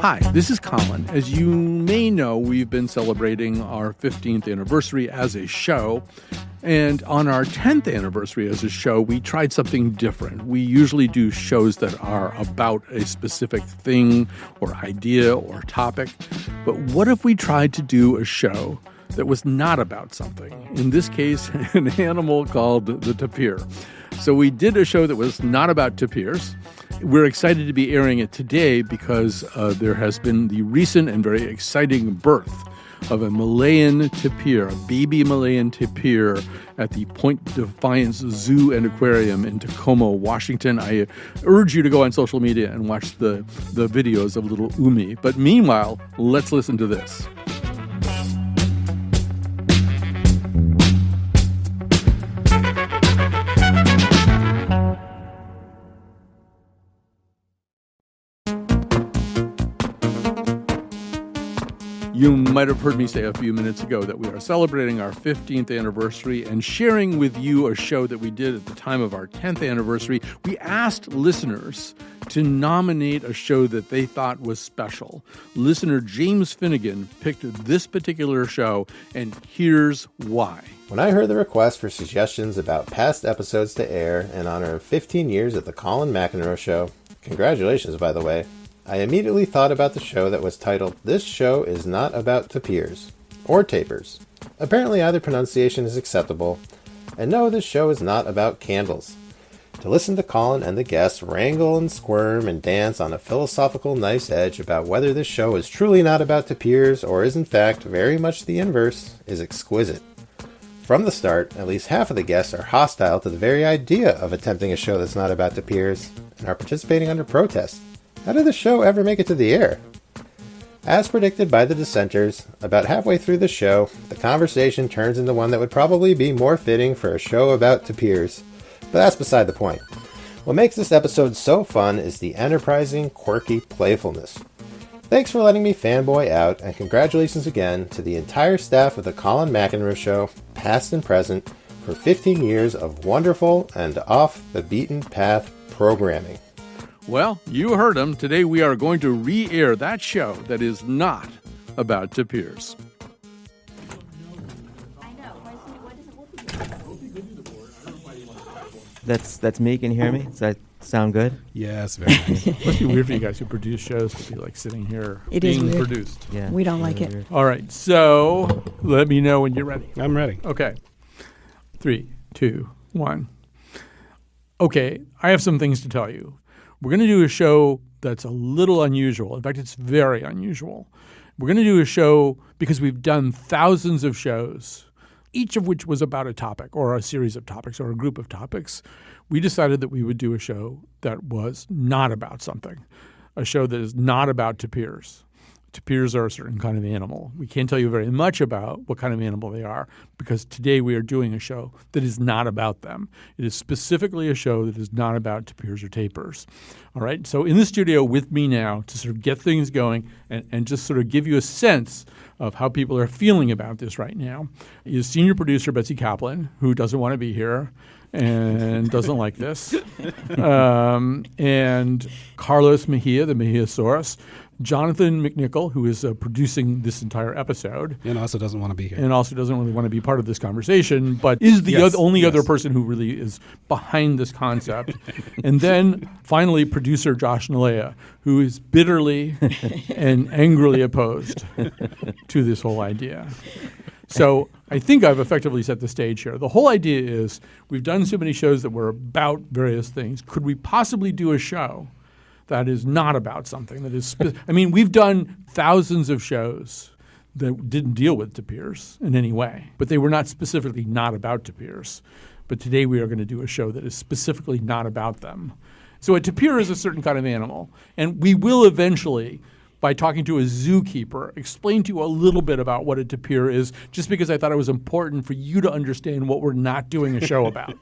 Hi, this is Colin. As you may know, we've been celebrating our 15th anniversary as a show. And on our 10th anniversary as a show, we tried something different. We usually do shows that are about a specific thing or idea or topic. But what if we tried to do a show that was not about something? In this case, an animal called the tapir. So we did a show that was not about tapirs. We're excited to be airing it today because there has been the recent and very exciting birth of a Malayan tapir, a baby Malayan tapir at the Point Defiance Zoo and Aquarium in Tacoma, Washington. I urge you to go on social media and watch the videos of little Umi. But meanwhile, let's listen to this. You might have heard me say a few minutes ago that we are celebrating our 15th anniversary and sharing with you a show that we did at the time of our 10th anniversary. We asked listeners to nominate a show that they thought was special. Listener James Finnegan picked this particular show, and here's why. When I heard the request for suggestions about past episodes to air in honor of 15 years at the Colin McEnroe Show, congratulations, by the way, I immediately thought about the show that was titled, This Show Is Not About Tapirs, or Tapirs. Apparently either pronunciation is acceptable. And no, this show is not about candles. To listen to Colin and the guests wrangle and squirm and dance on a philosophical nice edge about whether this show is truly not about tapirs or is in fact very much the inverse is exquisite. From the start, at least half of the guests are hostile to the very idea of attempting a show that's not about tapirs and are participating under protest. How did the show ever make it to the air? As predicted by the dissenters, about halfway through the show, the conversation turns into one that would probably be more fitting for a show about tapirs. But that's beside the point. What makes this episode so fun is the enterprising, quirky playfulness. Thanks for letting me fanboy out, and congratulations again to the entire staff of the Colin McEnroe Show, past and present, for 15 years of wonderful and off-the-beaten-path programming. Well, you heard him. Today we are going to re-air that show that is not about tapirs. That's me. Can you hear me? Does that sound good? Yes, very nice. It must be weird for you guys who produce shows to be like sitting here being produced. Yeah, we don't like it. Weird. All right, so let me know when you're ready. I'm ready. Okay. 3, 2, 1. Okay, I have some things to tell you. We're going to do a show that's a little unusual. In fact, it's very unusual. We're going to do a show because we've done thousands of shows, each of which was about a topic or a series of topics or a group of topics. We decided that we would do a show that was not about something, a show that is not about tapirs. Tapirs are a certain kind of animal. We can't tell you very much about what kind of animal they are because today we are doing a show that is not about them. It is specifically a show that is not about tapirs or tapirs. All right? So in the studio with me now to sort of get things going and just sort of give you a sense of how people are feeling about this right now is senior producer Betsy Kaplan, who doesn't want to be here and doesn't like this, and Carlos Mejia, the Mejiasaurus, Jonathan McNicol, who is producing this entire episode. And also doesn't want to be here. And also doesn't really want to be part of this conversation, but is the only other person who really is behind this concept. And then finally, producer Josh Nilaya, who is bitterly and angrily opposed to this whole idea. So I think I've effectively set the stage here. The whole idea is we've done so many shows that were about various things. Could we possibly do a show that is not about something that is I mean, we've done thousands of shows that didn't deal with tapirs in any way, but they were not specifically not about tapirs. But today we are going to do a show that is specifically not about them. So a tapir is a certain kind of animal, and we will eventually, by talking to a zookeeper, explain to you a little bit about what a tapir is, just because I thought it was important for you to understand what we're not doing a show about.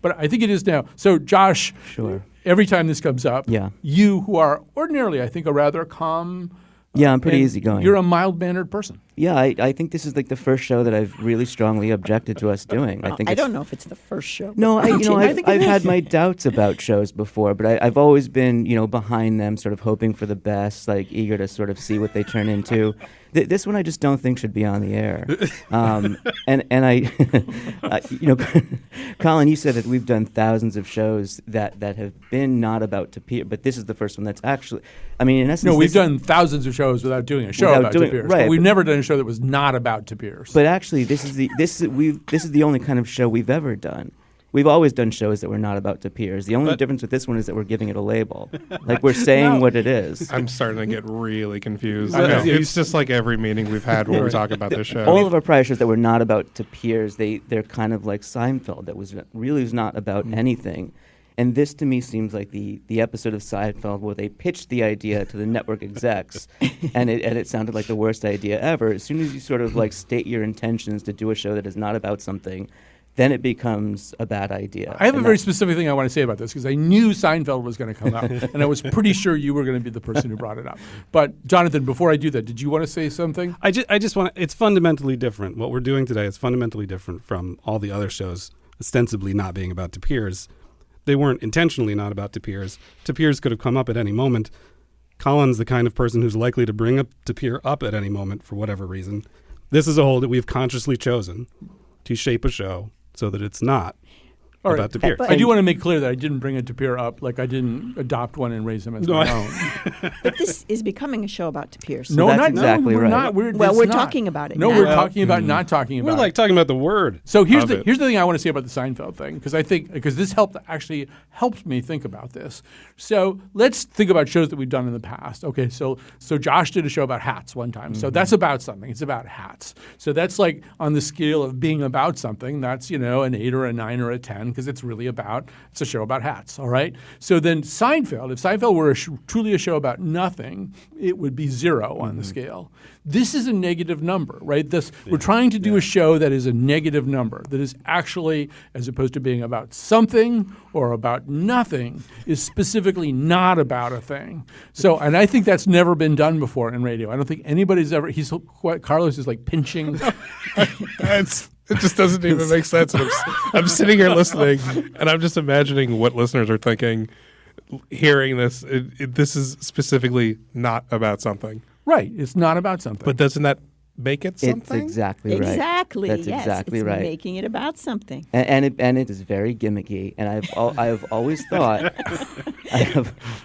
But I think it is now. So, Josh, Sure. Every time this comes up, you, who are ordinarily, I think, a rather calm... Yeah, I'm pretty easygoing. You're a mild-mannered person. Yeah, I think this is like the first show that I've really strongly objected to us doing. I don't know if it's the first show. No, I've had my doubts about shows before, but I've always been, behind them, sort of hoping for the best, like eager to sort of see what they turn into. This one I just don't think should be on the air. Colin, you said that we've done thousands of shows that have been not about tapirs, but this is the first one that's actually, in essence. No, we've done thousands of shows without doing a show about tapirs. Right, but we've never done a show that was not about tapirs. But actually, this is the only kind of show we've ever done. We've always done shows that were not about tapirs. The only difference with this one is that we're giving it a label. Like we're saying what it is. I'm starting to get really confused. It's just like every meeting we've had where we talk about this show. All of our prior shows that were not about tapirs, they're kind of like Seinfeld that was not about anything. And this to me seems like the episode of Seinfeld where they pitched the idea to the network execs and it sounded like the worst idea ever. As soon as you sort of like state your intentions to do a show that is not about something, then it becomes a bad idea. I have a very specific thing I want to say about this because I knew Seinfeld was going to come up, and I was pretty sure you were going to be the person who brought it up. But Jonathan, before I do that, did you want to say something? I just want to, it's fundamentally different. What we're doing today is fundamentally different from all the other shows ostensibly not being about tapirs. They weren't intentionally not about tapirs. Tapirs could have come up at any moment. Colin's the kind of person who's likely to bring a tapir up at any moment for whatever reason. This is a hole that we've consciously chosen to shape a show so that it's not about tapirs. I do want to make clear that I didn't bring a tapir up, like I didn't adopt one and raise him as my own. But this is becoming a show about tapirs. So that's exactly we're right. not. We're talking about it No, now. we're talking about not talking about We're like talking about the word. So here's the thing I want to say about the Seinfeld thing, because this helped me think about this. So let's think about shows that we've done in the past. Okay, so Josh did a show about hats one time. So that's about something. It's about hats. So that's like on the scale of being about something. That's an 8 or a 9 or a 10 because it's a show about hats. All right. So then Seinfeld, if Seinfeld were truly a show about nothing, it would be 0 on the scale. This is a negative number, right? We're trying to do a show that is a negative number, that is actually, as opposed to being about something or about nothing, is specifically not about a thing. So, and I think that's never been done before in radio. I don't think anybody's ever. Carlos is like pinching. It just doesn't even make sense. And I'm sitting here listening, and I'm just imagining what listeners are thinking, hearing this. This is specifically not about something. Right. It's not about something. But doesn't that make it something? It's exactly right. Exactly. That's yes, exactly it's right. Making it about something. And it is very gimmicky. And I have always thought,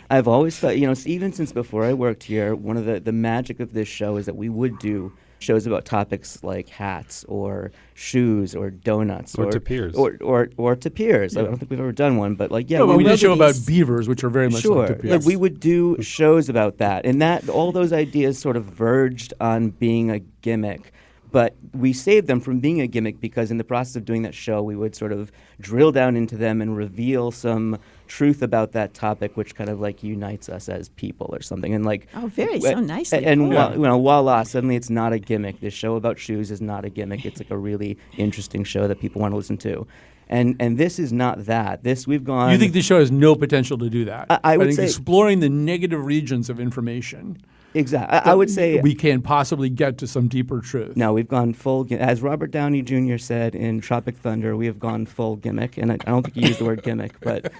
I've always thought, even since before I worked here, one of the magic of this show is that we would do shows about topics like hats or shoes or donuts or tapirs or tapirs. I don't think we've ever done one, but like we did a show about beavers, which are very much like tapirs. Like we would do shows about that, and that all those ideas sort of verged on being a gimmick. But we saved them from being a gimmick because in the process of doing that show, we would sort of drill down into them and reveal some truth about that topic, which kind of like unites us as people or something. And like, so nicely. And voila, suddenly it's not a gimmick. This show about shoes is not a gimmick. It's like a really interesting show that people want to listen to. And this is not that. We've gone. You think this show has no potential to do that? I would say exploring the negative regions of information. Exactly. I would say we can possibly get to some deeper truth. No, we've gone full. As Robert Downey Jr. said in Tropic Thunder, we have gone full gimmick. And I don't think he used the word gimmick, but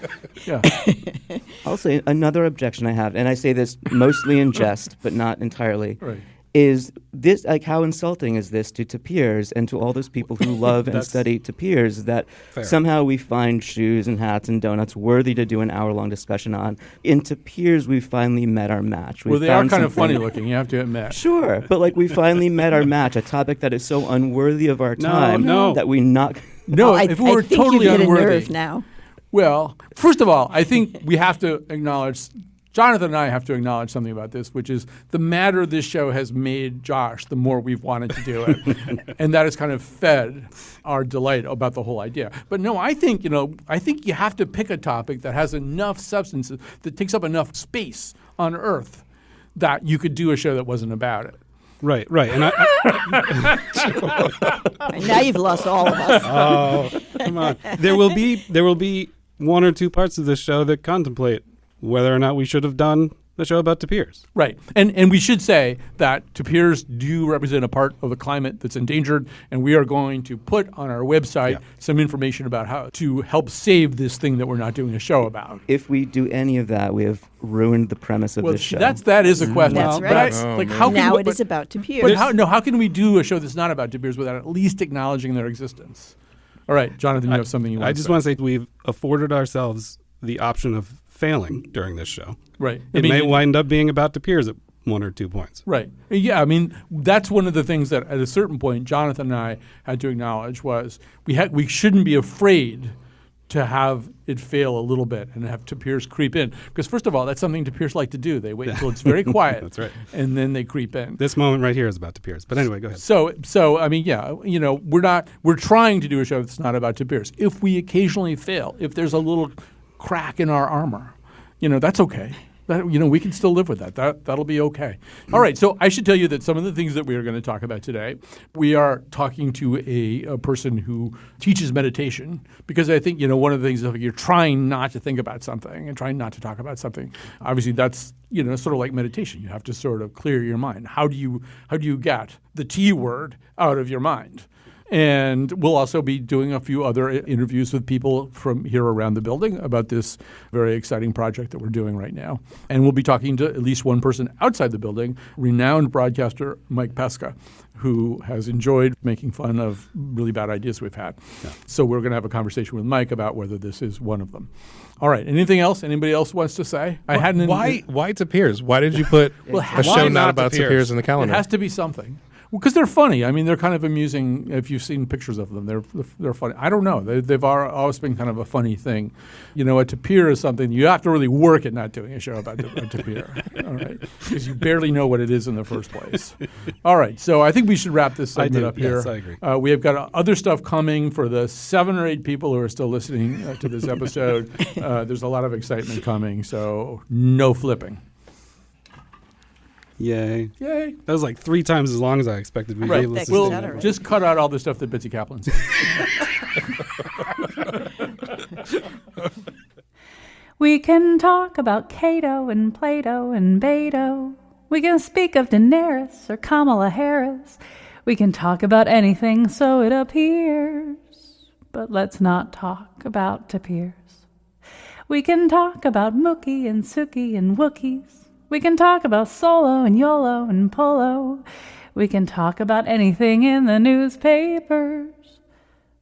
yeah. I'll say another objection I have, and I say this mostly in jest, but not entirely. Right. Is this like how insulting is this to tapirs and to all those people who love and study tapirs that somehow we find shoes and hats and donuts worthy to do an hour-long discussion on. In tapirs, we finally met our match. They are kind of funny looking, you have to admit. Sure, but like we finally met our match, a topic that is so unworthy of our time that we not. No, if we were totally you've hit unworthy. A nerve now. Well, first of all, I think we have to acknowledge. Jonathan and I have to acknowledge something about this, which is the madder this show has made Josh, the more we've wanted to do it. And that has kind of fed our delight about the whole idea. But no, I think you have to pick a topic that has enough substance, that takes up enough space on Earth that you could do a show that wasn't about it. Right. And now you've lost all of us. Oh, come on. There will be one or two parts of this show that contemplate whether or not we should have done the show about tapirs. Right. And we should say that tapirs do represent a part of the climate that's endangered, and we are going to put on our website some information about how to help save this thing that we're not doing a show about. If we do any of that, we have ruined the premise of this show. That is a question. That's But right. how Now can, it is about tapirs. But how can we do a show that's not about tapirs without at least acknowledging their existence? All right, Jonathan, you have something you want to say. I just want to say we've afforded ourselves the option of failing during this show. Right. It may wind up being about tapirs at 1 or 2 points. Right. Yeah, I mean, that's one of the things that at a certain point Jonathan and I had to acknowledge was we shouldn't be afraid to have it fail a little bit and have tapirs creep in. Because first of all, that's something tapirs like to do. They wait until it's very quiet. That's right. And then they creep in. This moment right here is about tapirs. But anyway, go ahead. So I mean, yeah, we're trying to do a show that's not about tapirs. If we occasionally fail, if there's a little crack in our armor, that's okay. We can still live with that. That'll be okay. All right. So I should tell you that some of the things that we are going to talk about today, we are talking to a person who teaches meditation, because I think, one of the things is if you're trying not to think about something and trying not to talk about something, obviously that's, sort of like meditation. You have to sort of clear your mind. How do you get the T word out of your mind? And we'll also be doing a few other interviews with people from here around the building about this very exciting project that we're doing right now. And we'll be talking to at least one person outside the building, renowned broadcaster Mike Pesca, who has enjoyed making fun of really bad ideas we've had. Yeah. So we're going to have a conversation with Mike about whether this is one of them. All right. Anything else? Anybody else wants to say? Why tapirs? Why did you put a show not about tapirs in the calendar? It has to be something. Well, because they're funny. I mean, they're kind of amusing. If you've seen pictures of them, they're funny. I don't know. They've always been kind of a funny thing. A tapir is something you have to really work at not doing a show about a tapir. All right, because you barely know what it is in the first place. All right, so I think we should wrap this segment up here. Yes, I agree. We have got other stuff coming for the 7 or 8 people who are still listening to this episode. There's a lot of excitement coming, so no flipping. Yay. Yay. That was like 3 times as long as I expected. Right. We'll just cut out all the stuff that Betsy Kaplan said. We can talk about Cato and Plato and Beto. We can speak of Daenerys or Kamala Harris. We can talk about anything, so it appears. But let's not talk about tapirs. We can talk about Mookie and Suki and Wookiees. We can talk about Solo and YOLO and Polo. We can talk about anything in the newspapers.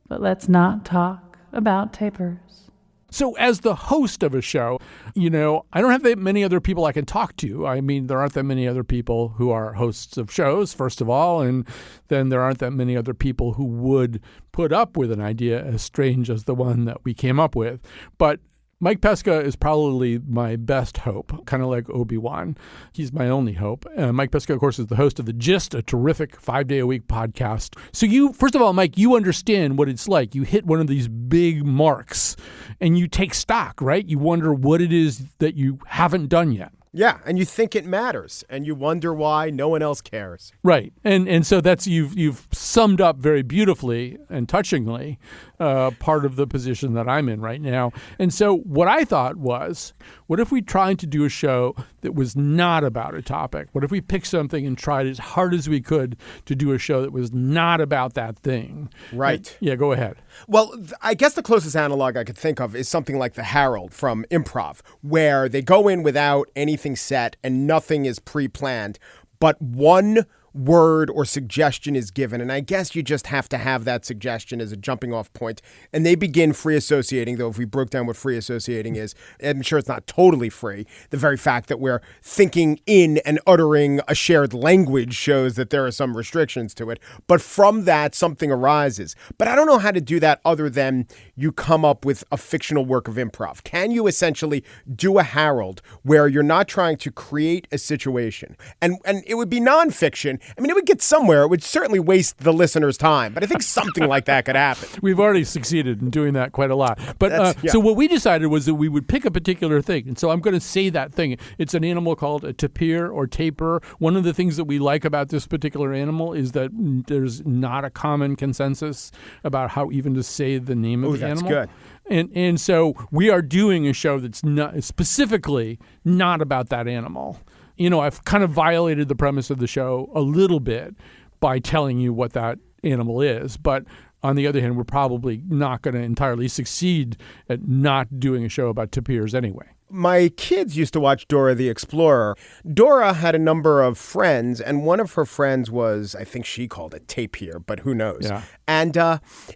But let's not talk about tapirs. So as the host of a show, I don't have that many other people I can talk to. I mean, there aren't that many other people who are hosts of shows, first of all, and then there aren't that many other people who would put up with an idea as strange as the one that we came up with. But Mike Pesca is probably my best hope, kind of like Obi-Wan. He's my only hope. Mike Pesca, of course, is the host of The Gist, a terrific 5-day-a-week podcast. So first of all, Mike, you understand what it's like. You hit one of these big marks and you take stock, right? You wonder what it is that you haven't done yet. Yeah, and you think it matters, and you wonder why no one else cares. Right, and so that's you've summed up very beautifully and touchingly part of the position that I'm in right now. And so what I thought was, what if we tried to do a show that was not about a topic? What if we picked something and tried as hard as we could to do a show that was not about that thing? Right. Yeah, go ahead. Well, I guess the closest analog I could think of is something like the Herald from Improv, where they go in without anything set and nothing is pre-planned, but one word or suggestion is given, and I guess you just have to have that suggestion as a jumping off point, and they begin free associating, though if we broke down what free associating is, I'm sure it's not totally free. The very fact that we're thinking in and uttering a shared language shows that there are some restrictions to it, but from that something arises. But I don't know how to do that other than you come up with a fictional work of improv. Can you essentially do a Herald where you're not trying to create a situation, and it would be nonfiction? I mean, it would get somewhere. It would certainly waste the listener's time, but I think something like that could happen. We've already succeeded in doing that quite a lot. But So what we decided was that we would pick a particular thing. And so I'm going to say that thing. It's an animal called a tapir or tapir. One of the things that we like about this particular animal is that there's not a common consensus about how even to say the name of the That's animal. good. And so we are doing a show that's not specifically not about that animal. I've kind of violated the premise of the show a little bit by telling you what that animal is. But on the other hand, we're probably not going to entirely succeed at not doing a show about tapirs anyway. My kids used to watch Dora the Explorer. Dora had a number of friends, and one of her friends was, I think she called it tapir, but who knows? Yeah. And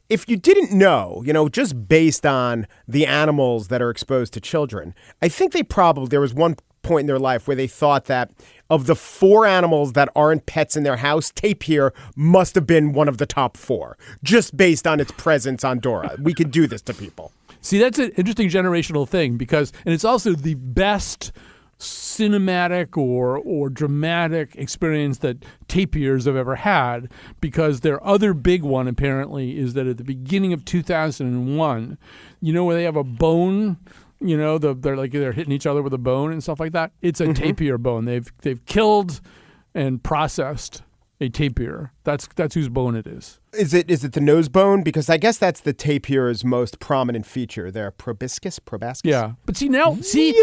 if you didn't know, just based on the animals that are exposed to children, I think there was one point in their life where they thought that of the 4 animals that aren't pets in their house, tapir must have been one of the top 4, just based on its presence on Dora. We could do this to people. See, that's an interesting generational thing and it's also the best cinematic or dramatic experience that tapirs have ever had, because their other big one apparently is that at the beginning of 2001, where they have a bone, they're hitting each other with a bone and stuff like that. It's a tapir bone. They've killed and processed a tapir. That's whose bone it is. Is it the nose bone? Because I guess that's the tapir's most prominent feature. Their proboscis. Yeah. But see,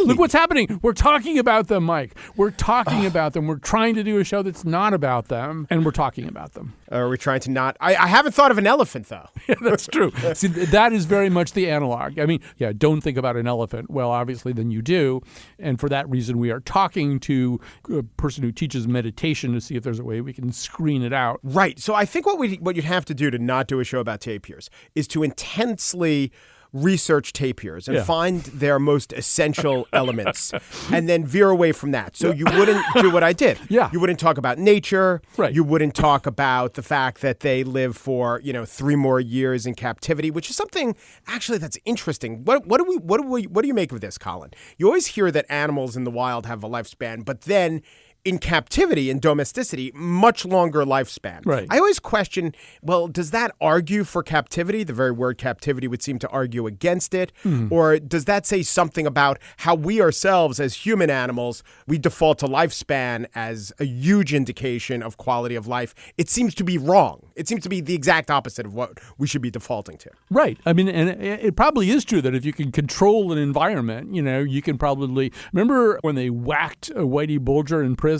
look what's happening. We're talking about them, Mike. We're talking about them. We're trying to do a show that's not about them, and we're talking about them. Are we trying to not? I haven't thought of an elephant, though. Yeah, that's true. See, that is very much the analog. I mean, don't think about an elephant. Well, obviously, then you do. And for that reason, we are talking to a person who teaches meditation to see if there's a way we can screen it out. Right. So I think what you'd have to do to not do a show about tapirs is to intensely research tapirs and find their most essential elements and then veer away from that. So you wouldn't do what I did. Yeah. You wouldn't talk about nature. Right. You wouldn't talk about the fact that they live for, 3 more years in captivity, which is something actually that's interesting. What do you make of this, Colin? You always hear that animals in the wild have a lifespan, but then in captivity and domesticity, much longer lifespan. Right. I always question, well, does that argue for captivity? The very word captivity would seem to argue against it. Or does that say something about how we ourselves as human animals, we default to lifespan as a huge indication of quality of life? It seems to be wrong. It seems to be the exact opposite of what we should be defaulting to. Right. I mean, and it probably is true that if you can control an environment, you can probably... Remember when they whacked Whitey Bulger in prison?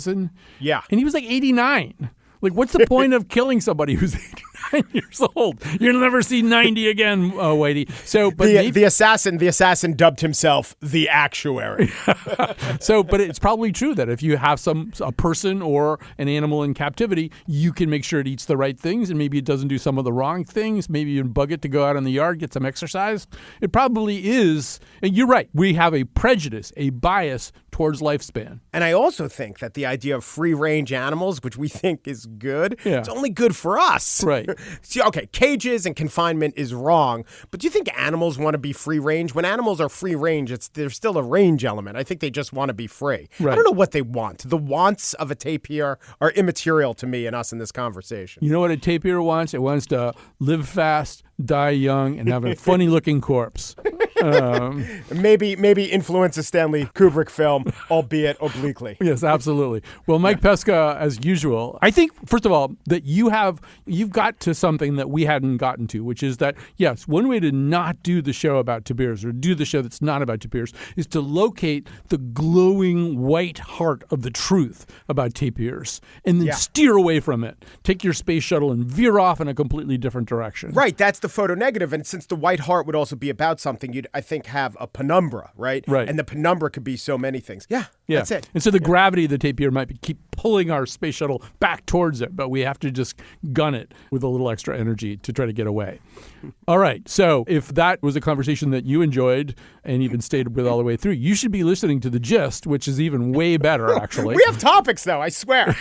Yeah. And he was like 89. Like, what's the point of killing somebody who's 89 years old? You'll never see 90 again, Whitey. So, but the assassin dubbed himself the actuary. But it's probably true that if you have a person or an animal in captivity, you can make sure it eats the right things, and maybe it doesn't do some of the wrong things. Maybe you bug it to go out in the yard, get some exercise. It probably is. And you're right. We have a prejudice, a bias towards lifespan. And I also think that the idea of free-range animals, which we think is good, it's only good for us. Right. See, okay, cages and confinement is wrong, but do you think animals want to be free-range? When animals are free-range, there's still a range element. I think they just want to be free. Right. I don't know what they want. The wants of a tapir are immaterial to me and us in this conversation. You know what a tapir wants? It wants to live fast, die young, and have a funny-looking corpse. Maybe influence a Stanley Kubrick film, albeit obliquely. Yes, absolutely. Well, Mike Pesca, as usual, I think, first of all, that you've got to something that we hadn't gotten to, which is that, yes, one way to not do the show about tapirs or do the show that's not about tapirs is to locate the glowing white heart of the truth about tapirs and then steer away from it. Take your space shuttle and veer off in a completely different direction. Right, that's the photo negative. And since the white heart would also be about something, you'd, I think, have a penumbra, right? Right. And the penumbra could be so many things. Yeah, that's it. And so the gravity of the tapir might keep pulling our space shuttle back towards it, but we have to just gun it with a little extra energy to try to get away. All right. So if that was a conversation that you enjoyed and even stayed with all the way through, you should be listening to The Gist, which is even way better, actually. We have topics, though, I swear.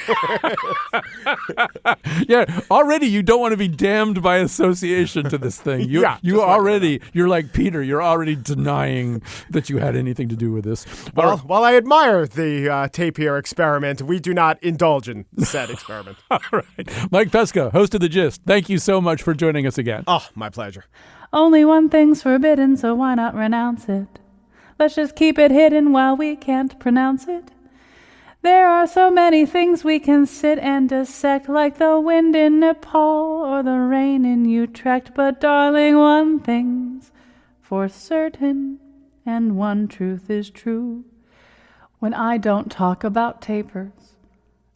Yeah. Already you don't want to be damned by association to this thing. You're like Peter. You're already denying that you had anything to do with this. Well, while I admire the tapir experiment, we do not indulge in said experiment. All right. Mike Pesca, host of The Gist, thank you so much for joining us again. Oh, my pleasure. Only one thing's forbidden, so why not renounce it? Let's just keep it hidden while we can't pronounce it. There are so many things we can sit and dissect, like the wind in Nepal or the rain in Utrecht. But darling, one thing's for certain, and one truth is true. When I don't talk about tapirs,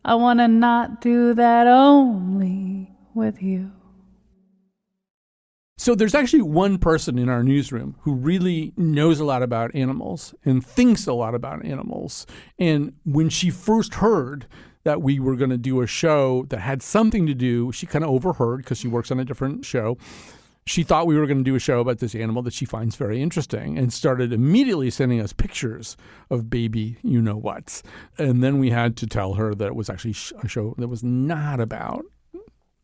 I want to not do that only with you. So there's actually one person in our newsroom who really knows a lot about animals and thinks a lot about animals. And when she first heard that we were going to do a show that had something to do, she kind of overheard because she works on a different show. She thought we were going to do a show about this animal that she finds very interesting and started immediately sending us pictures of baby you-know-whats. And then we had to tell her that it was actually a show that was not about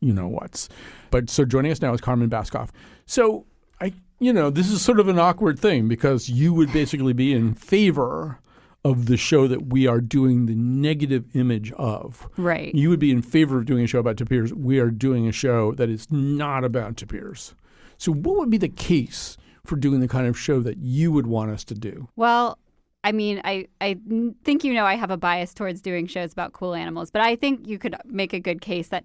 you-know-whats. But so joining us now is Carmen Baskoff. So, this is sort of an awkward thing because you would basically be in favor of the show that we are doing the negative image of. Right. You would be in favor of doing a show about tapirs. We are doing a show that is not about tapirs. So what would be the case for doing the kind of show that you would want us to do? Well, I mean, I think I have a bias towards doing shows about cool animals, but I think you could make a good case that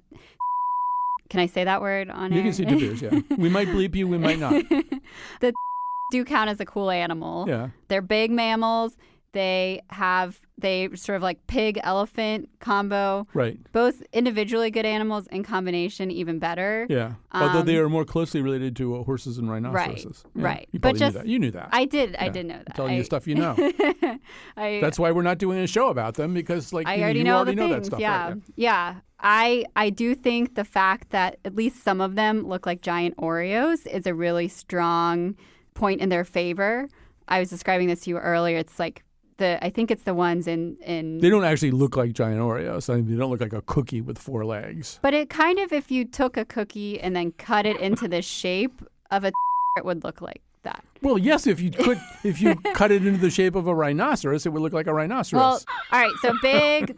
can I say that word on air? You can say tapirs, yeah. We might bleep you, we might not. The do count as a cool animal. Yeah. They're big mammals. They sort of like pig-elephant combo. Right. Both individually good animals, in combination even better. Yeah. Although they are more closely related to horses and rhinoceroses. Right. Right. You probably knew that. You knew that. I did. Yeah. I did know that. I'm telling you stuff you know. That's why we're not doing a show about them because I you already already know know the that things. stuff. Yeah. Right? Yeah. I do think the fact that at least some of them look like giant Oreos is a really strong point in their favor. I was describing this to you earlier. It's like I think it's the ones in They don't actually look like giant Oreos. I mean, they don't look like a cookie with 4 legs. But it kind of, if you took a cookie and then cut it into the shape of a it would look like that. Well, yes, if you cut it into the shape of a rhinoceros, it would look like a rhinoceros. Well, all right. So big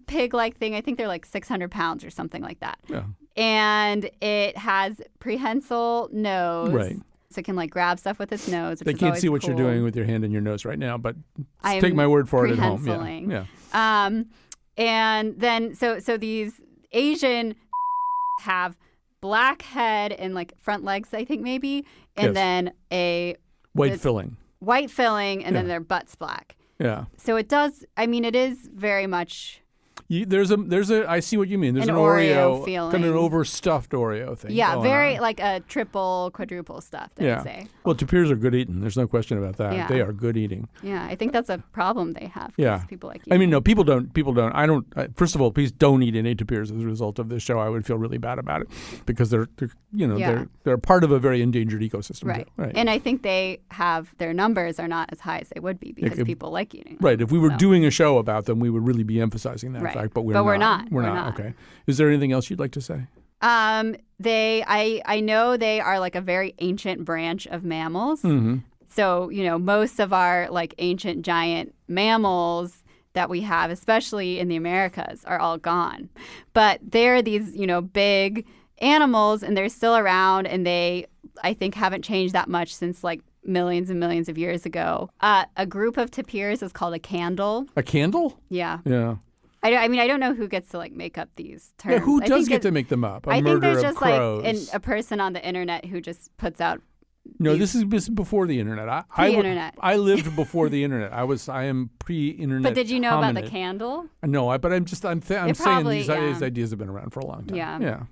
pig-like thing. I think they're like 600 pounds or something like that. Yeah. And it has prehensile nose. Right. So it can like grab stuff with its nose. Which they is can't always see what cool. you're doing with your hand and your nose right now, but I'm take my word for it at home. prehensiling. Yeah. And then so these Asian have black head and like front legs, I think maybe, and Yes. then a White filling. white filling, and then Yeah. their butt's black. Yeah. So it does. I mean, it is very much. There's a. I see what you mean. There's An an Oreo Oreo, feeling. kind of an overstuffed Oreo thing. Yeah, going very on. like a triple, quadruple stuffed, I'd say. Well, tapirs are good eating. There's no question about that. Yeah. They are good eating. Yeah, I think that's a problem they have. 'Cause Yeah. people like you. I mean, no, people don't. First of all, please don't eat any tapirs as a result of this show. I would feel really bad about it because they're part of a very endangered ecosystem. Right. Too. Right. And I think their numbers are not as high as they would be because people like eating them. Right. If we were So- doing a show about them, we would really be emphasizing that Right. fact. But we're not. We're not. Okay. Is there anything else you'd like to say? I know they are like a very ancient branch of mammals. Mm-hmm. So, most of our like ancient giant mammals that we have, especially in the Americas, are all gone. But they're these, big animals and they're still around and they, I think, haven't changed that much since like millions and millions of years ago. A group of tapirs is called a candle. A candle? Yeah. Yeah. I mean, I don't know who gets to like make up these terms. Yeah, who I does think get to make them up? I think there's murder just of crows. like a person on the internet who just puts out. No, this is before the internet. Pre-internet. I lived before the internet. I am pre-internet. But did you know about the hominid. candle? No, but I'm saying probably, these ideas have been around for a long time. Yeah. Yeah.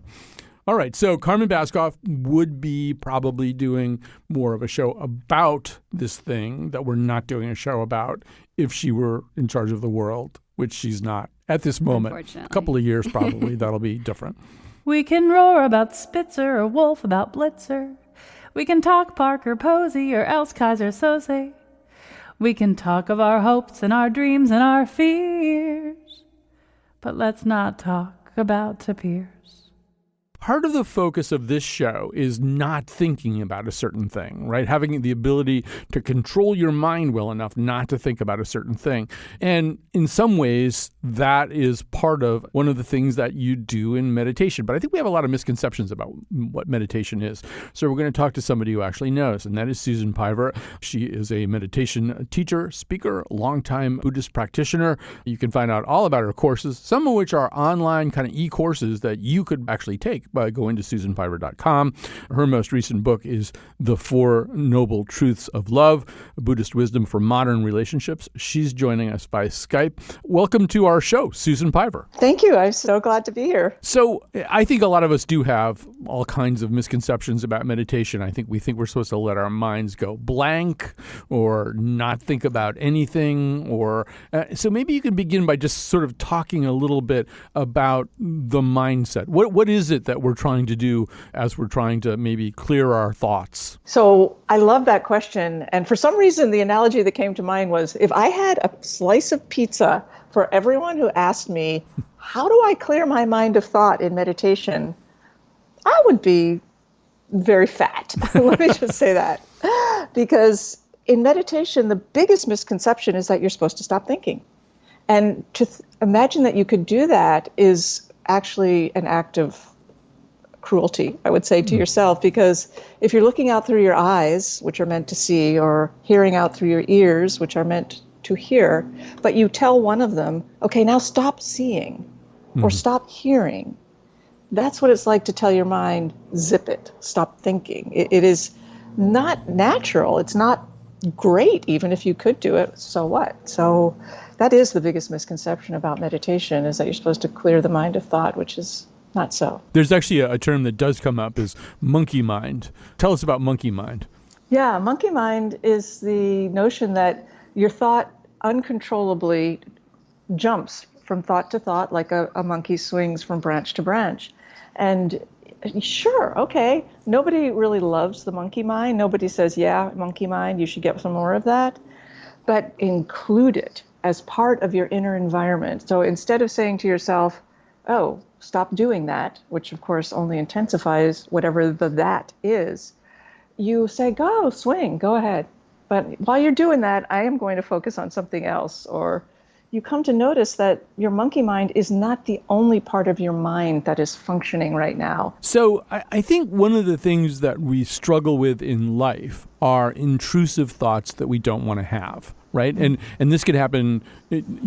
All right. So Carmen Baskoff would be probably doing more of a show about this thing that we're not doing a show about if she were in charge of the world, which she's not at this moment. Unfortunately. A couple of years probably that'll be different. We can roar about Spitzer or Wolf about Blitzer. We can talk Parker Posey or else Kaiser Soze. We can talk of our hopes and our dreams and our fears. But let's not talk about tapirs. Part of the focus of this show is not thinking about a certain thing, right? Having the ability to control your mind well enough not to think about a certain thing. And in some ways, that is part of one of the things that you do in meditation. But I think we have a lot of misconceptions about what meditation is. So we're going to talk to somebody who actually knows, and that is Susan Piver. She is a meditation teacher, speaker, longtime Buddhist practitioner. You can find out all about her courses, some of which are online kind of e-courses that you could actually take by going to SusanPiver.com. Her most recent book is The Four Noble Truths of Love, Buddhist Wisdom for Modern Relationships. She's joining us by Skype. Welcome to our show, Susan Piver. Thank you. I'm so glad to be here. So I think a lot of us do have all kinds of misconceptions about meditation. I think we think we're supposed to let our minds go blank or not think about anything. Or so maybe you can begin by just sort of talking a little bit about the mindset. What is it that we're trying to do as we're trying to maybe clear our thoughts? So I love that question. And for some reason, the analogy that came to mind was if I had a slice of pizza for everyone who asked me, how do I clear my mind of thought in meditation? I would be very fat. Let me just say that. Because in meditation, the biggest misconception is that you're supposed to stop thinking. And to imagine that you could do that is actually an act of cruelty, I would say, to yourself, because if you're looking out through your eyes, which are meant to see, or hearing out through your ears, which are meant to hear, but you tell one of them, okay, now stop seeing or stop hearing. That's what it's like to tell your mind, zip it, stop thinking. It is not natural. It's not great, even if you could do it. So what? So that is the biggest misconception about meditation, is that you're supposed to clear the mind of thought, which is not so. There's actually a term that does come up is monkey mind. Tell us about monkey mind. Yeah, monkey mind is the notion that your thought uncontrollably jumps from thought to thought like a monkey swings from branch to branch. And sure, okay, nobody really loves the monkey mind. Nobody says, yeah, monkey mind, you should get some more of that. But include it as part of your inner environment. So instead of saying to yourself, oh, stop doing that, which of course only intensifies whatever the that is, you say, go, swing, go ahead. But while you're doing that, I am going to focus on something else. Or you come to notice that your monkey mind is not the only part of your mind that is functioning right now. So I think one of the things that we struggle with in life are intrusive thoughts that we don't want to have. Right. And this could happen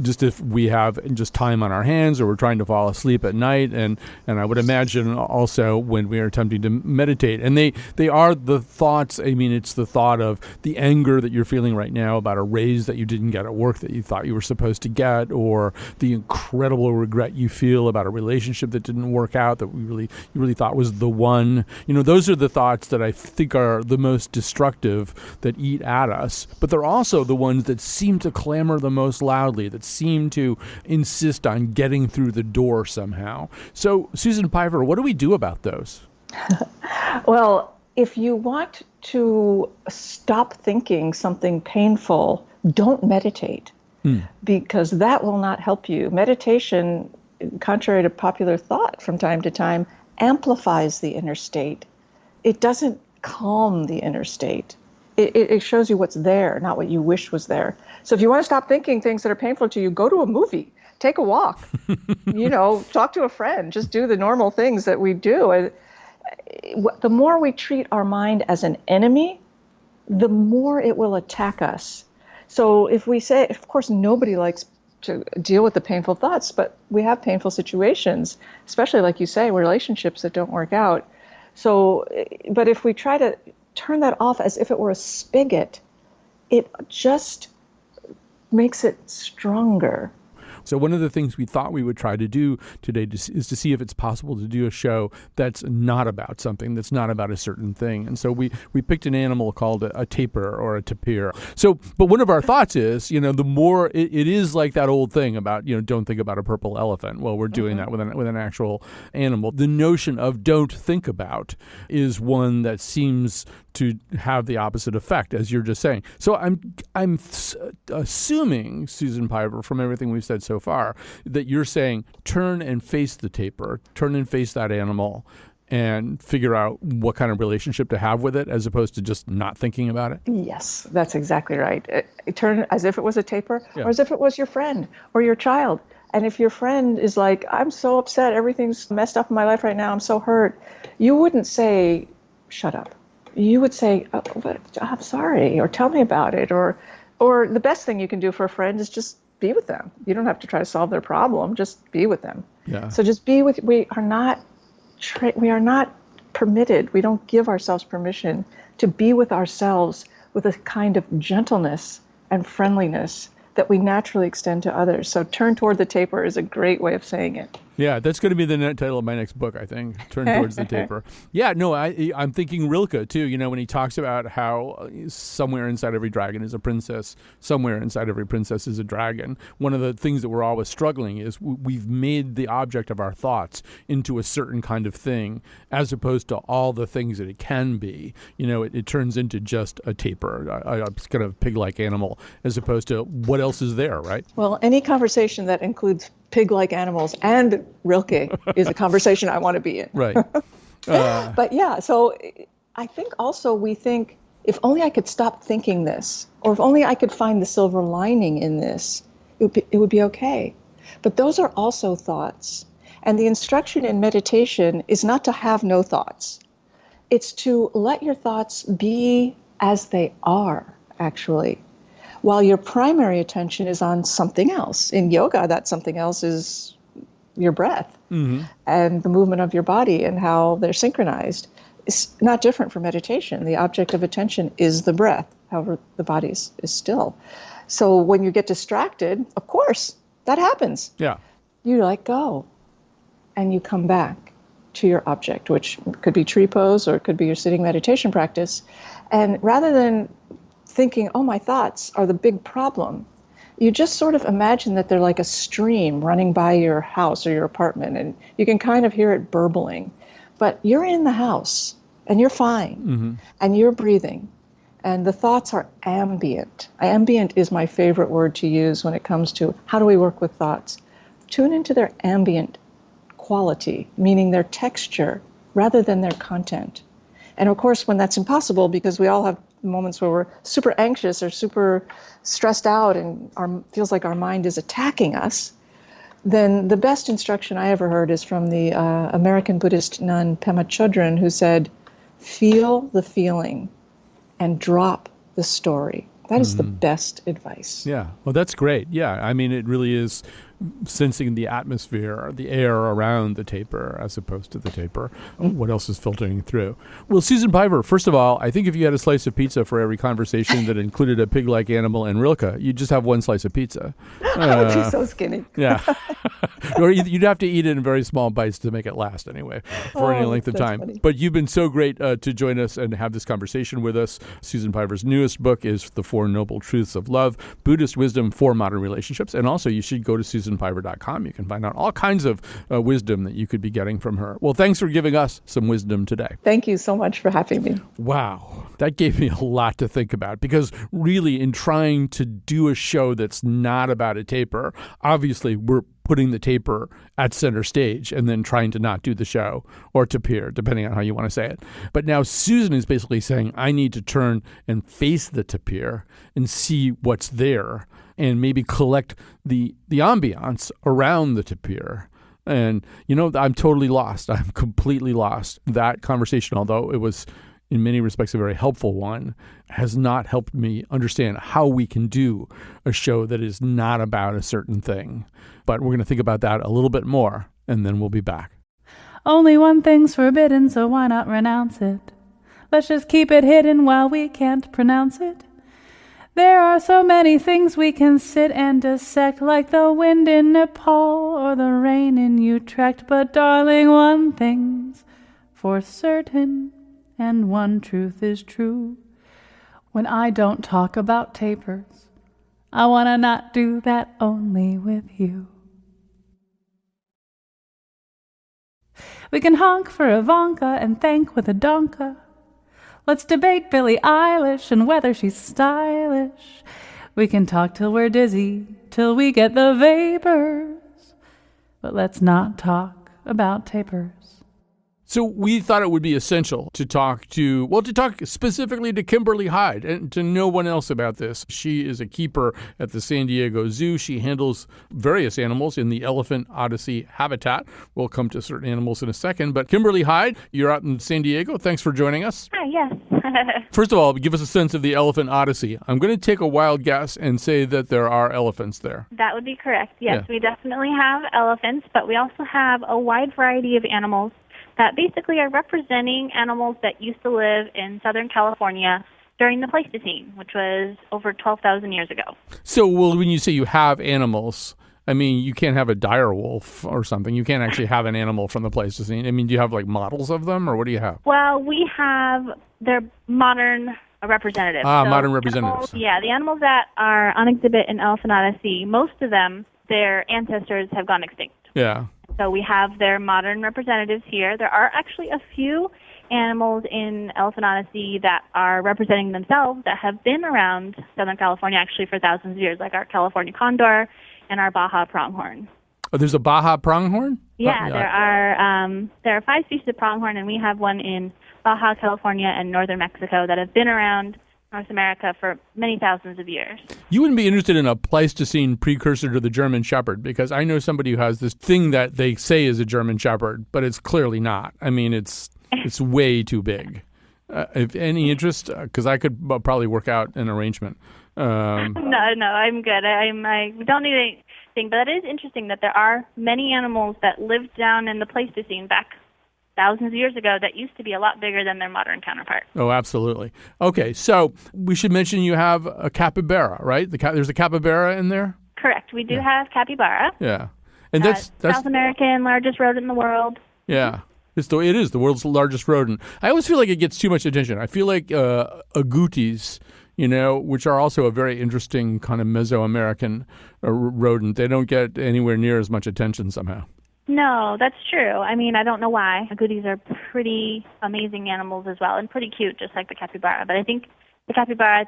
just if we have just time on our hands or we're trying to fall asleep at night. And I would imagine also when we are attempting to meditate. And they are the thoughts. I mean, it's the thought of the anger that you're feeling right now about a raise that you didn't get at work that you thought you were supposed to get, or the incredible regret you feel about a relationship that didn't work out that you really thought was the one. You know, those are the thoughts that I think are the most destructive, that eat at us. But they're also the ones that seem to clamor the most loudly, that seem to insist on getting through the door somehow. So, Susan Piver, what do we do about those? Well, if you want to stop thinking something painful, don't meditate, because that will not help you. Meditation, contrary to popular thought from time to time, amplifies the inner state. It doesn't calm the inner state. It shows you what's there, not what you wish was there. So if you want to stop thinking things that are painful to you, go to a movie, take a walk, talk to a friend, just do the normal things that we do. And the more we treat our mind as an enemy, the more it will attack us. So if we say, of course, nobody likes to deal with the painful thoughts, but we have painful situations, especially like you say, relationships that don't work out. So, but if we try to turn that off as if it were a spigot, it just makes it stronger. So one of the things we thought we would try to do today is to see if it's possible to do a show that's not about something, that's not about a certain thing. And so we picked an animal called a tapir or a tapir. So, but one of our thoughts is, the more it is like that old thing about, don't think about a purple elephant. Well, we're doing that with an actual animal. The notion of don't think about is one that seems to have the opposite effect, as you're just saying. So I'm assuming, Susan Piver, from everything we've said so far, that you're saying turn and face the tapir, turn and face that animal, and figure out what kind of relationship to have with it, as opposed to just not thinking about it? Yes, that's exactly right. Turn as if it was a tapir, or as if it was your friend or your child. And if your friend is like, I'm so upset, everything's messed up in my life right now, I'm so hurt, you wouldn't say, shut up. You would say, oh, but I'm sorry, or tell me about it. Or the best thing you can do for a friend is just be with them. You don't have to try to solve their problem, just be with them. Yeah. So just be with, we are not permitted, we don't give ourselves permission to be with ourselves with a kind of gentleness and friendliness that we naturally extend to others. So turn toward the taper is a great way of saying it. Yeah, that's going to be the title of my next book, I think, Turn Towards the Taper. Yeah, no, I'm thinking Rilke, too, when he talks about how somewhere inside every dragon is a princess, somewhere inside every princess is a dragon. One of the things that we're always struggling is we've made the object of our thoughts into a certain kind of thing, as opposed to all the things that it can be. It turns into just a taper, a kind of pig-like animal, as opposed to what else is there, right? Well, any conversation that includes pig-like animals and Rilke is a conversation I want to be in. Right. But yeah, so I think also we think, if only I could stop thinking this, or if only I could find the silver lining in this, it would be okay. But those are also thoughts. And the instruction in meditation is not to have no thoughts. It's to let your thoughts be as they are, actually, while your primary attention is on something else. In yoga, that something else is your breath and the movement of your body and how they're synchronized. It's not different from meditation. The object of attention is the breath, however the body is still. So when you get distracted, of course, that happens. Yeah. You let go and you come back to your object, which could be tree pose or it could be your sitting meditation practice. And rather than thinking, oh, my thoughts are the big problem, you just sort of imagine that they're like a stream running by your house or your apartment, and you can kind of hear it burbling. But you're in the house, and you're fine, and you're breathing, and the thoughts are ambient. Ambient is my favorite word to use when it comes to how do we work with thoughts. Tune into their ambient quality, meaning their texture, rather than their content. And of course, when that's impossible, because we all have moments where we're super anxious or super stressed out and feels like our mind is attacking us, then the best instruction I ever heard is from the American Buddhist nun Pema Chodron, who said, feel the feeling and drop the story. That is the best advice. Yeah. Well, that's great. Yeah. I mean, it really is sensing the atmosphere, the air around the taper as opposed to the taper. What else is filtering through? Well, Susan Piver, first of all, I think if you had a slice of pizza for every conversation that included a pig-like animal and Rilke, you'd just have one slice of pizza. I would be so skinny. Yeah. Or you'd have to eat it in very small bites to make it last anyway for any length of time. Funny. But you've been so great to join us and have this conversation with us. Susan Piver's newest book is The Four Noble Truths of Love, Buddhist Wisdom for Modern Relationships. And also you should go to susanpiver.com. You can find out all kinds of wisdom that you could be getting from her. Well, thanks for giving us some wisdom today. Thank you so much for having me. Wow. That gave me a lot to think about, because really in trying to do a show that's not about a taper, obviously we're putting the taper at center stage and then trying to not do the show, or tapir, depending on how you want to say it. But now Susan is basically saying, I need to turn and face the tapir and see what's there and maybe collect the ambiance around the tapir. And, I'm totally lost. I'm completely lost. That conversation, although it was in many respects a very helpful one, has not helped me understand how we can do a show that is not about a certain thing. But we're going to think about that a little bit more, and then we'll be back. Only one thing's forbidden, so why not renounce it? Let's just keep it hidden while we can't pronounce it. There are so many things we can sit and dissect, like the wind in Nepal or the rain in Utrecht. But darling, one thing's for certain, and one truth is true. When I don't talk about tapers, I want to not do that only with you. We can honk for Ivanka and thank with a donka. Let's debate Billie Eilish and whether she's stylish. We can talk till we're dizzy, till we get the vapors. But let's not talk about tapers. So we thought it would be essential to talk specifically to Kimberly Hyde and to no one else about this. She is a keeper at the San Diego Zoo. She handles various animals in the Elephant Odyssey habitat. We'll come to certain animals in a second. But Kimberly Hyde, you're out in San Diego. Thanks for joining us. Hi, yes. First of all, give us a sense of the Elephant Odyssey. I'm going to take a wild guess and say that there are elephants there. That would be correct. Yes, Yeah. We definitely have elephants, but we also have a wide variety of animals that basically are representing animals that used to live in Southern California during the Pleistocene, which was over 12,000 years ago. So, well, when you say you have animals, I mean, you can't have a dire wolf or something. You can't actually have an animal from the Pleistocene. I mean, do you have like models of them, or what do you have? Well, we have their modern representatives. Modern representatives. The animals that are on exhibit in Elephant Odyssey, most of them, their ancestors have gone extinct. Yeah. So we have their modern representatives here. There are actually a few animals in Elephant Odyssey that are representing themselves that have been around Southern California actually for thousands of years, like our California condor and our Baja pronghorn. Oh, there's a Baja pronghorn? Yeah, there are 5 species of pronghorn, and we have one in Baja California and northern Mexico that have been around North America for many thousands of years. You wouldn't be interested in a Pleistocene precursor to the German Shepherd, because I know somebody who has this thing that they say is a German Shepherd, but it's clearly not. I mean, it's way too big. Any interest? Because I could probably work out an arrangement. No, I'm good. I don't need anything, but it is interesting that there are many animals that lived down in the Pleistocene back thousands of years ago that used to be a lot bigger than their modern counterpart. Oh, absolutely. Okay, so we should mention you have a capybara, right? There's a capybara in there? Correct. We do have capybara. Yeah. And that's South American largest rodent in the world. Yeah. It is the world's largest rodent. I always feel like it gets too much attention. I feel like agoutis, which are also a very interesting kind of Mesoamerican rodent, they don't get anywhere near as much attention somehow. No, that's true. I mean, I don't know why. Agoutis are pretty amazing animals as well, and pretty cute, just like the capybara. But I think the capybara,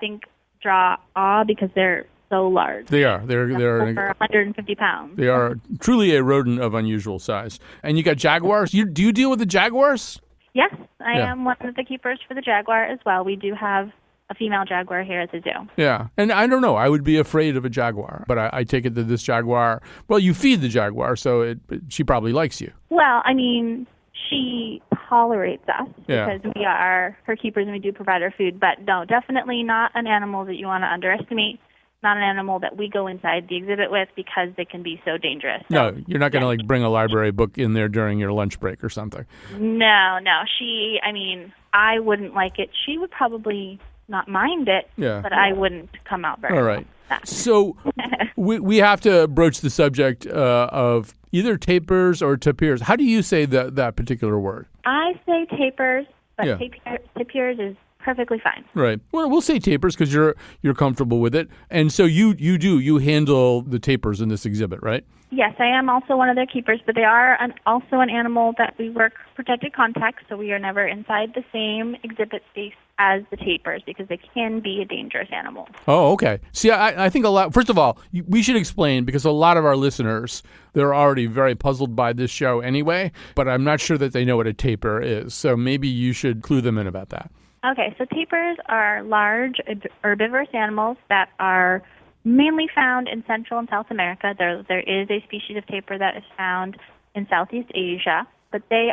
draw awe because they're so large. They are. They're over 150 pounds. They are truly a rodent of unusual size. And you got jaguars. Do you deal with the jaguars? Yes, I am one of the keepers for the jaguar as well. We do have a female jaguar here at the zoo. Yeah, and I don't know. I would be afraid of a jaguar, but I take it that this jaguar, well, you feed the jaguar, so she probably likes you. Well, I mean, she tolerates us because we are her keepers and we do provide her food, but no, definitely not an animal that you want to underestimate. Not an animal that we go inside the exhibit with because they can be so dangerous. So, no, you're not going to bring a library book in there during your lunch break or something. No. I wouldn't like it. She would probably not mind it, but I wouldn't come out very well. All right. So we have to broach the subject of either tapirs or tapirs. How do you say that particular word? I say tapirs, but tapirs is perfectly fine. Right. Well, we'll say tapirs because you're comfortable with it. And so you handle the tapirs in this exhibit, right? Yes, I am also one of their keepers, but they are also an animal that we work protected contact, so we are never inside the same exhibit space as the tapirs because they can be a dangerous animal. Oh, okay. See, I think first of all, we should explain because a lot of our listeners, they're already very puzzled by this show anyway, but I'm not sure that they know what a tapir is. So maybe you should clue them in about that. Okay, so tapirs are large herbivorous animals that are mainly found in Central and South America. There is a species of tapir that is found in Southeast Asia, but they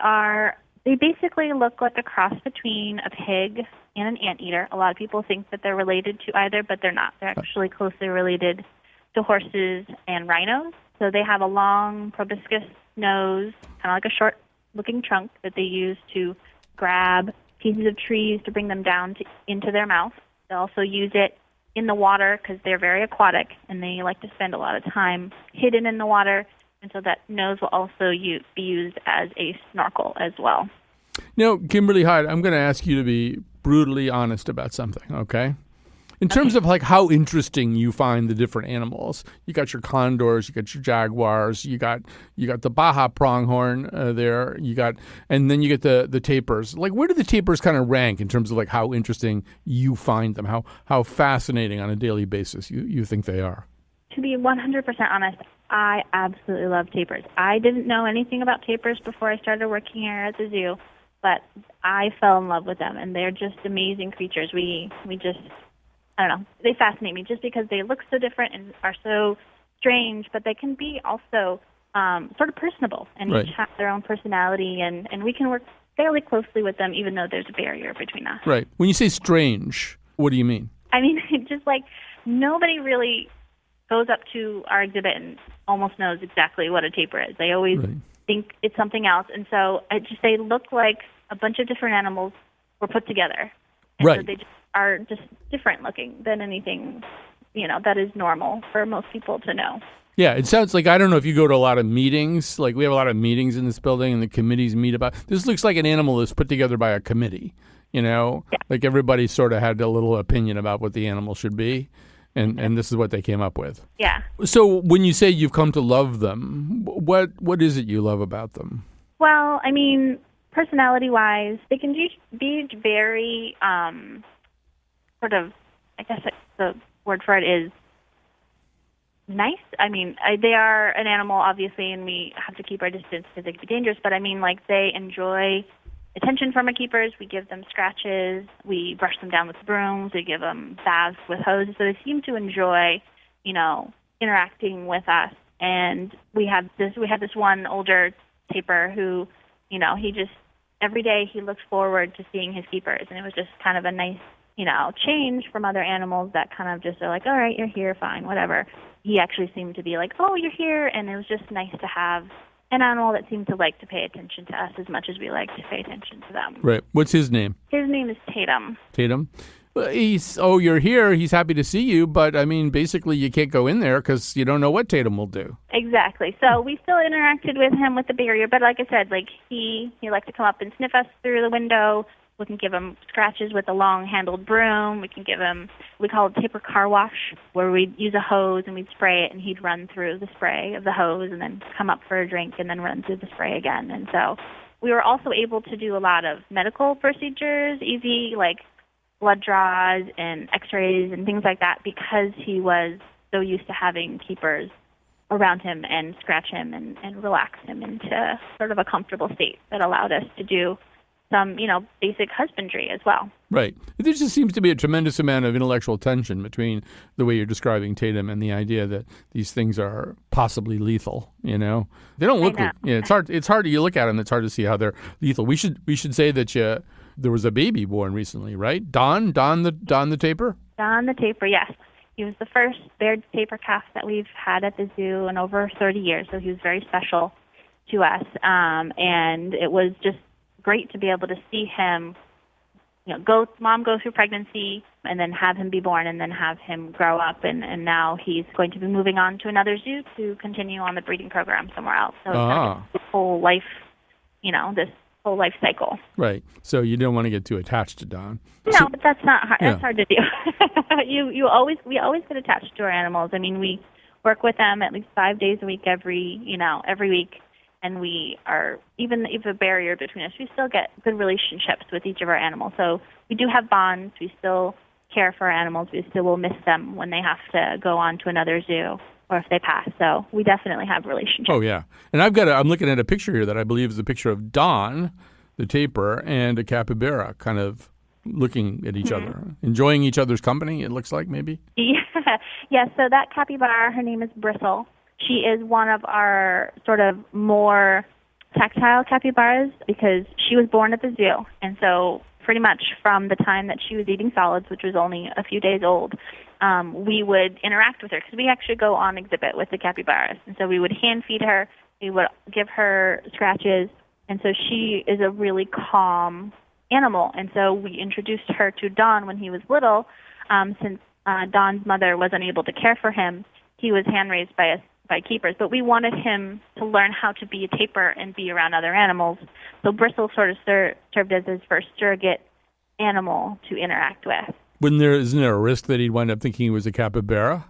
basically look like a cross between a pig and an anteater. A lot of people think that they're related to either, but they're not. They're actually closely related to horses and rhinos. So they have a long proboscis nose, kind of like a short-looking trunk that they use to grab pieces of trees to bring them down into their mouth. They also use it in the water because they're very aquatic and they like to spend a lot of time hidden in the water, and so that nose will also be used as a snorkel as well. Now, Kimberly Hyde, I'm going to ask you to be brutally honest about something, okay? In terms of how interesting you find the different animals, you got your condors, you got your jaguars, you got the Baja pronghorn there, and then you get the tapirs. Where do the tapirs kind of rank in terms of how interesting you find them, how fascinating on a daily basis you think they are? To be 100% honest, I absolutely love tapirs. I didn't know anything about tapirs before I started working here at the zoo, but I fell in love with them, and they're just amazing creatures. We just, I don't know, they fascinate me just because they look so different and are so strange, but they can be also sort of personable and each have their own personality, and we can work fairly closely with them even though there's a barrier between us. Right. When you say strange, what do you mean? I mean, just nobody really goes up to our exhibit and almost knows exactly what a tapir is. They always think it's something else. And so they look like a bunch of different animals were put together. And right. So they are just different looking than anything, that is normal for most people to know. Yeah, it sounds like, I don't know if you go to a lot of meetings, like we have a lot of meetings in this building and the committees meet about, this looks like an animal that's put together by a committee, Yeah. Like everybody sort of had a little opinion about what the animal should be, and this is what they came up with. Yeah. So when you say you've come to love them, what is it you love about them? Well, I mean, personality-wise, they can be very sort of, I guess the word for it is nice. I mean, they are an animal, obviously, and we have to keep our distance because they can be dangerous, but I mean, like, they enjoy attention from our keepers. We give them scratches. We brush them down with brooms. We give them baths with hoses. So they seem to enjoy, interacting with us. And we had this one older taper who, he just, every day he looks forward to seeing his keepers. And it was just kind of a nice, change from other animals that kind of just are like, all right, you're here, fine, whatever. He actually seemed to be like, oh, you're here. And it was just nice to have an animal that seemed to like to pay attention to us as much as we like to pay attention to them. Right. What's his name? His name is Tatum. Tatum? Well, you're here. He's happy to see you. But, I mean, basically you can't go in there because you don't know what Tatum will do. Exactly. So we still interacted with him with the barrier. But like I said, he liked to come up and sniff us through the window. We can give him scratches with a long-handled broom. We call it taper car wash, where we'd use a hose and we'd spray it, and he'd run through the spray of the hose and then come up for a drink and then run through the spray again. And so we were also able to do a lot of medical procedures, easy, like blood draws and x-rays and things like that, because he was so used to having keepers around him and scratch him and relax him into sort of a comfortable state that allowed us to do some, basic husbandry as well. Right. There just seems to be a tremendous amount of intellectual tension between the way you're describing Tatum and the idea that these things are possibly lethal. They don't look. It's hard. It's hard. You look at them. It's hard to see how they're lethal. We should say that there was a baby born recently, right? Don the taper. Don the taper. Yes. He was the first bared taper calf that we've had at the zoo in over 30 years. So he was very special to us, and it was just great to be able to see him, mom go through pregnancy and then have him be born and then have him grow up. And now he's going to be moving on to another zoo to continue on the breeding program somewhere else. So it's this whole life, this whole life cycle. Right. So you don't want to get too attached to Don. No, but that's not hard. Yeah. That's hard to do. we always get attached to our animals. I mean, we work with them at least 5 days a week, every week. And we are, even if a barrier between us, we still get good relationships with each of our animals. So we do have bonds. We still care for our animals. We still will miss them when they have to go on to another zoo or if they pass. So we definitely have relationships. Oh, yeah. And I'm looking at a picture here that I believe is a picture of Don, the taper, and a capybara kind of looking at each other, enjoying each other's company, it looks like, maybe? Yeah, so that capybara, her name is Bristle. She is one of our sort of more tactile capybaras because she was born at the zoo. And so pretty much from the time that she was eating solids, which was only a few days old, we would interact with her because we actually go on exhibit with the capybaras. And so we would hand feed her. We would give her scratches. And so she is a really calm animal. And so we introduced her to Don when he was little. Since Don's mother was unable to care for him, he was hand-raised by keepers, but we wanted him to learn how to be a taper and be around other animals. So Bristle sort of served as his first surrogate animal to interact with. Isn't there a risk that he'd wind up thinking he was a capybara?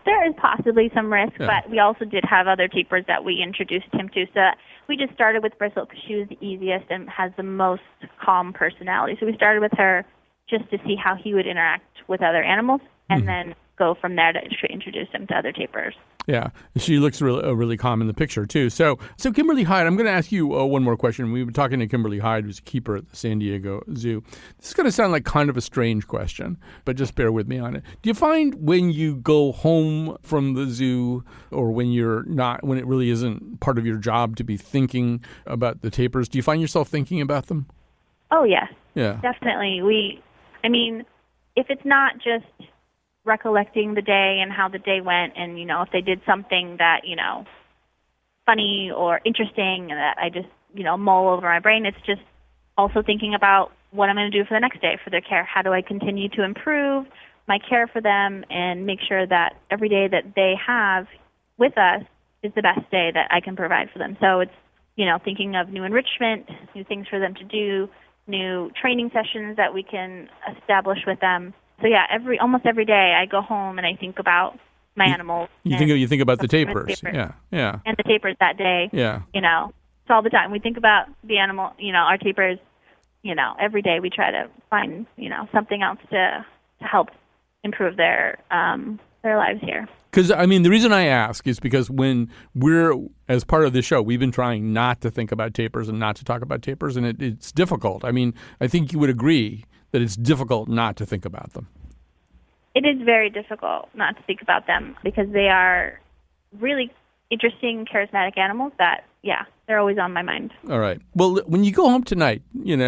There is possibly some risk, but we also did have other tapers that we introduced him to. So we just started with Bristle because she was the easiest and has the most calm personality. So we started with her just to see how he would interact with other animals and then go from there to introduce him to other tapers. Yeah, she looks really calm in the picture, too. So Kimberly Hyde, I'm going to ask you one more question. We were talking to Kimberly Hyde, who's a keeper at the San Diego Zoo. This is going to sound like kind of a strange question, but just bear with me on it. Do you find when you go home from the zoo or when it really isn't part of your job to be thinking about the tapers, do you find yourself thinking about them? Oh, yes. Yeah. Definitely. If it's not just recollecting the day and how the day went and, if they did something that, funny or interesting that I just, mull over my brain. It's just also thinking about what I'm going to do for the next day for their care. How do I continue to improve my care for them and make sure that every day that they have with us is the best day that I can provide for them. So it's, thinking of new enrichment, new things for them to do, new training sessions that we can establish with them. So yeah, almost every day I go home and I think about my animals. You think about the tapirs. Yeah. And the tapirs that day. Yeah. It's all the time. We think about the animal, our tapirs, every day we try to find, something else to help improve their lives here. Because, the reason I ask is because when we're, as part of the show, we've been trying not to think about tapirs and not to talk about tapirs, and it's difficult. I think you would agree that it's difficult not to think about them. It is very difficult not to think about them because they are really interesting, charismatic animals that, they're always on my mind. All right. Well, when you go home tonight, you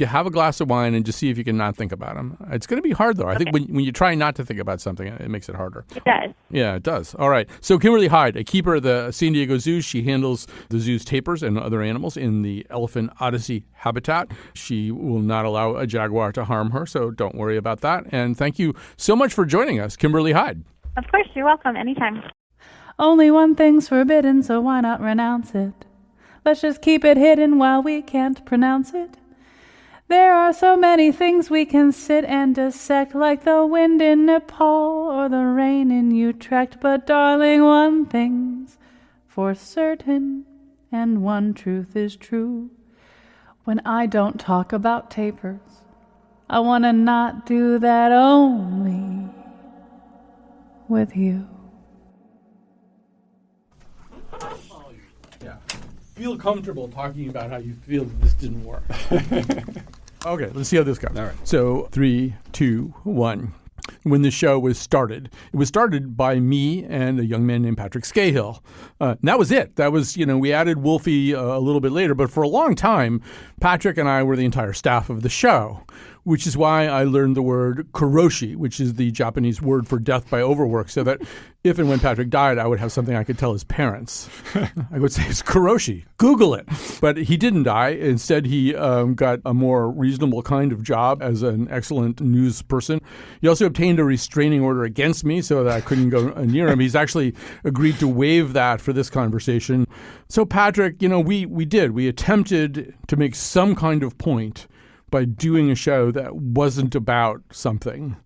have a glass of wine and just see if you can not think about them. It's going to be hard, though. I think when you try not to think about something, it makes it harder. It does. Yeah, it does. All right. So Kimberly Hyde, a keeper of the San Diego Zoo, she handles the zoo's tapirs and other animals in the Elephant Odyssey habitat. She will not allow a jaguar to harm her, so don't worry about that. And thank you so much for joining us, Kimberly Hyde. Of course, you're welcome. Anytime. Only one thing's forbidden, so why not renounce it? Let's just keep it hidden while we can't pronounce it. There are so many things we can sit and dissect, like the wind in Nepal or the rain in Utrecht. But darling, one thing's for certain, and one truth is true. When I don't talk about tapirs, I want to not do that only with you. Feel comfortable talking about how you feel that this didn't work. Okay, let's see how this goes. All right. So 3, 2, 1. When the show was started, it was started by me and a young man named Patrick Scahill. And that was it. That was, we added Wolfie a little bit later, but for a long time, Patrick and I were the entire staff of the show, which is why I learned the word karoshi, which is the Japanese word for death by overwork, so that if and when Patrick died, I would have something I could tell his parents. I would say, it's karoshi. Google it. But he didn't die. Instead, he got a more reasonable kind of job as an excellent news person. He also obtained a restraining order against me so that I couldn't go near him. He's actually agreed to waive that for this conversation. So, Patrick, we attempted to make some kind of point by doing a show that wasn't about something,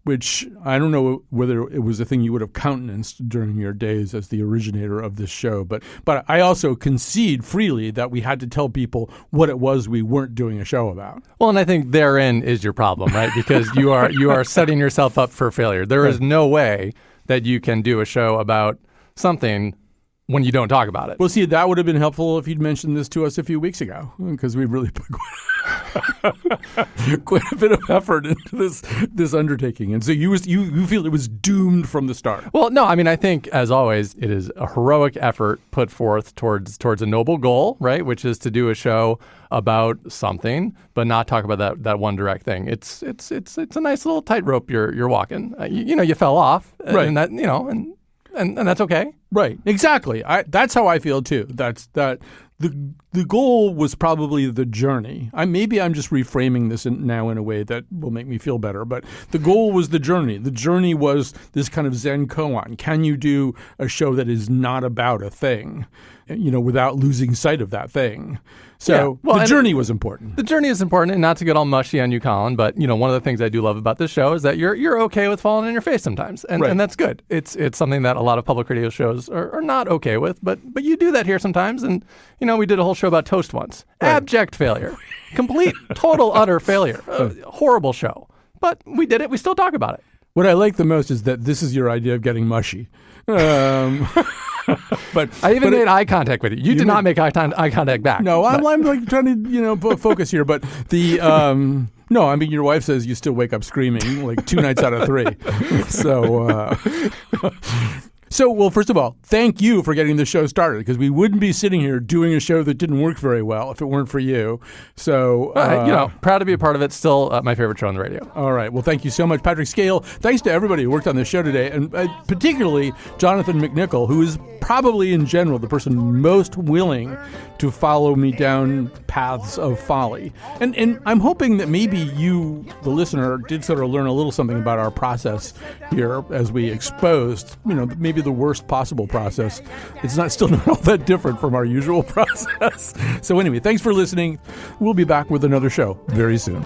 which I don't know whether it was a thing you would have countenanced during your days as the originator of this show. But I also concede freely that we had to tell people what it was we weren't doing a show about. Well, and I think therein is your problem, right? Because you are setting yourself up for failure. There is no way that you can do a show about something when you don't talk about it. Well, see, that would have been helpful if you'd mentioned this to us a few weeks ago, because we really put quite a bit of effort into this undertaking. And so you feel it was doomed from the start. Well, no, I think, as always, it is a heroic effort put forth towards a noble goal, right, which is to do a show about something, but not talk about that one direct thing. It's a nice little tightrope you're walking. You fell off, right? And that and that's okay. Right. Exactly. That's how I feel too. That's the goal was probably the journey. Maybe I'm just reframing this now in a way that will make me feel better. But the goal was the journey. The journey was this kind of Zen koan. Can you do a show that is not about a thing, without losing sight of that thing? So the journey was important. The journey is important, and not to get all mushy on you, Colin, but one of the things I do love about this show is that you're okay with falling on your face sometimes, and that's good. It's something that a lot of public radio shows are not okay with, but you do that here sometimes. And we did a whole show about toast once. Right. Abject failure, complete, total, utter failure, horrible show. But we did it. We still talk about it. What I like the most is that this is your idea of getting mushy. But I even made eye contact with you. You did not make eye contact back. No, I'm like trying to focus here. But the no, your wife says you still wake up screaming like 2 nights out of 3. So, well, first of all, thank you for getting the show started, because we wouldn't be sitting here doing a show that didn't work very well if it weren't for you. So, proud to be a part of it. Still my favorite show on the radio. All right. Well, thank you so much, Patrick Scale. Thanks to everybody who worked on this show today, and particularly Jonathan McNicol, who is probably in general the person most willing to follow me down paths of folly. And I'm hoping that maybe you, the listener, did sort of learn a little something about our process here as we exposed, maybe the worst possible process. It's still not all that different from our usual process. So anyway, thanks for listening. We'll be back with another show very soon.